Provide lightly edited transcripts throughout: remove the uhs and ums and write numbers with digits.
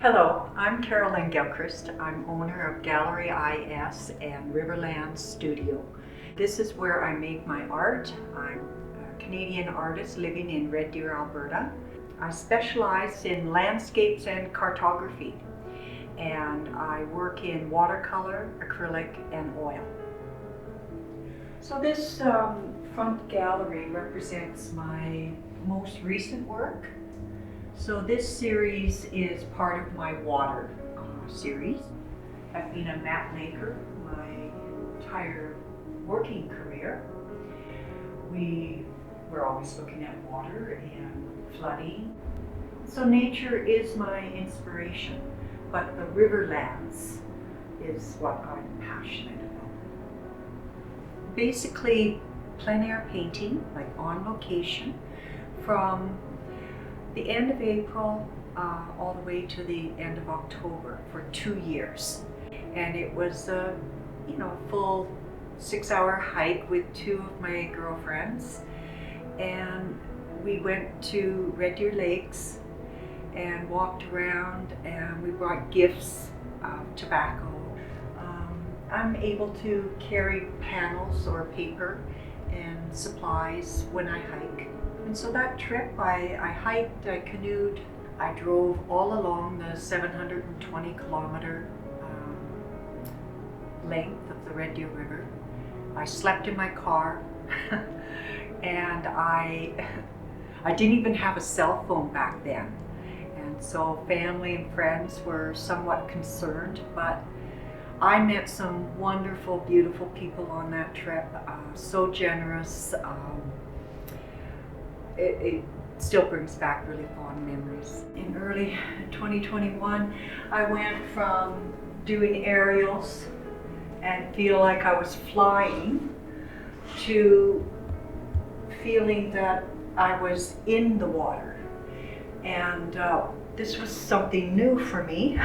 Hello, I'm Carolyn Gilchrist. I'm owner of Gallery IS and Riverland Studio. This is where I make my art. I'm a Canadian artist living in Red Deer, Alberta. I specialize in landscapes and cartography, and I work in watercolor, acrylic, and oil. So this front gallery represents my most recent work. So this series is part of my water series. I've been a map maker my entire working career. We're always looking at water and flooding. So nature is my inspiration, but the riverlands is what I'm passionate about. Basically, plein air painting, like on location, from the end of April all the way to the end of October for 2 years. And it was a full 6-hour hike with 2 of my girlfriends. And we went to Red Deer Lakes and walked around, and we brought gifts of tobacco. I'm able to carry panels or paper and supplies when I hike. And so that trip, I hiked, I canoed, I drove all along the 720 kilometer length of the Red Deer River. I slept in my car, and I didn't even have a cell phone back then. And so family and friends were somewhat concerned, but I met some wonderful, beautiful people on that trip, so generous. It still brings back really fond memories. In early 2021, I went from doing aerials and feel like I was flying to feeling that I was in the water. And this was something new for me.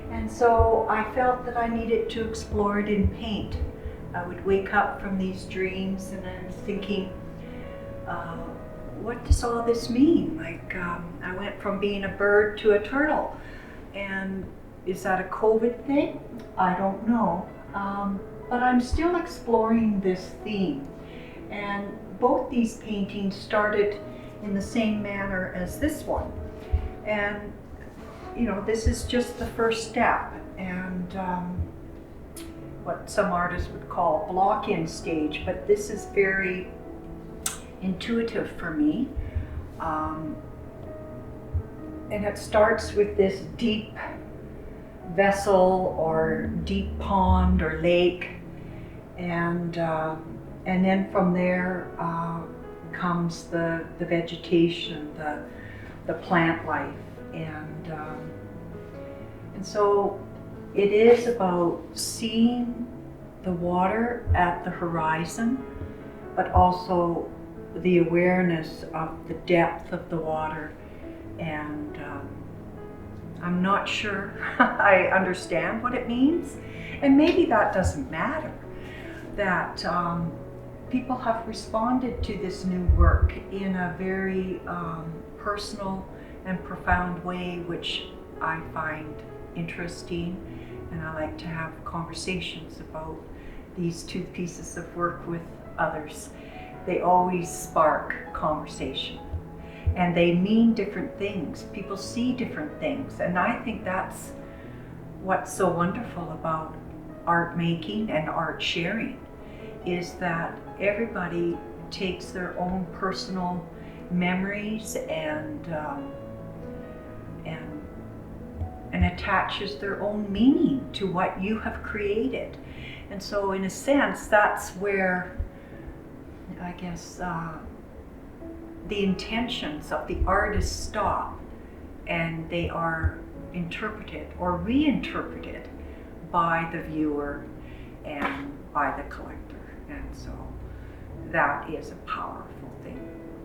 And so I felt that I needed to explore it in paint. I would wake up from these dreams and I'm thinking, what does all this mean? Like, I went from being a bird to a turtle. And is that a COVID thing? I don't know. But I'm still exploring this theme. And both these paintings started in the same manner as this one. And, this is just the first step. And what some artists would call a block-in stage, but this is very intuitive for me, and it starts with this deep vessel or deep pond or lake, and then from there comes the vegetation, the plant life, and so it is about seeing the water at the horizon, but also the awareness of the depth of the water. And I'm not sure I understand what it means, and maybe that doesn't matter, that people have responded to this new work in a very personal and profound way, which I find interesting, and I like to have conversations about these 2 pieces of work with others. They always spark conversation, and they mean different things. People see different things, and I think that's what's so wonderful about art making and art sharing, is that everybody takes their own personal memories and attaches their own meaning to what you have created. And so in a sense, that's where I guess the intentions of the artist stop, and they are interpreted or reinterpreted by the viewer and by the collector. And so that is a powerful thing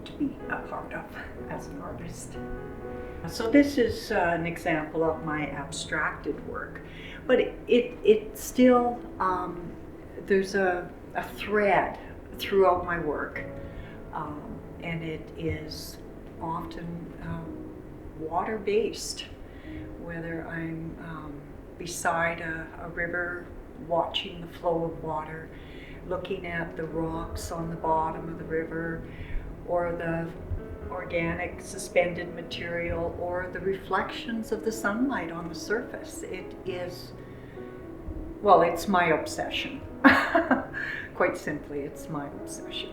to be a part of as an artist. So this is an example of my abstracted work, but it still, there's a thread throughout my work, and it is often water-based. whether I'm beside a river watching the flow of water, looking at the rocks on the bottom of the river, or the organic suspended material, or the reflections of the sunlight on the surface. It is, well, it's my obsession. Quite simply, it's my obsession.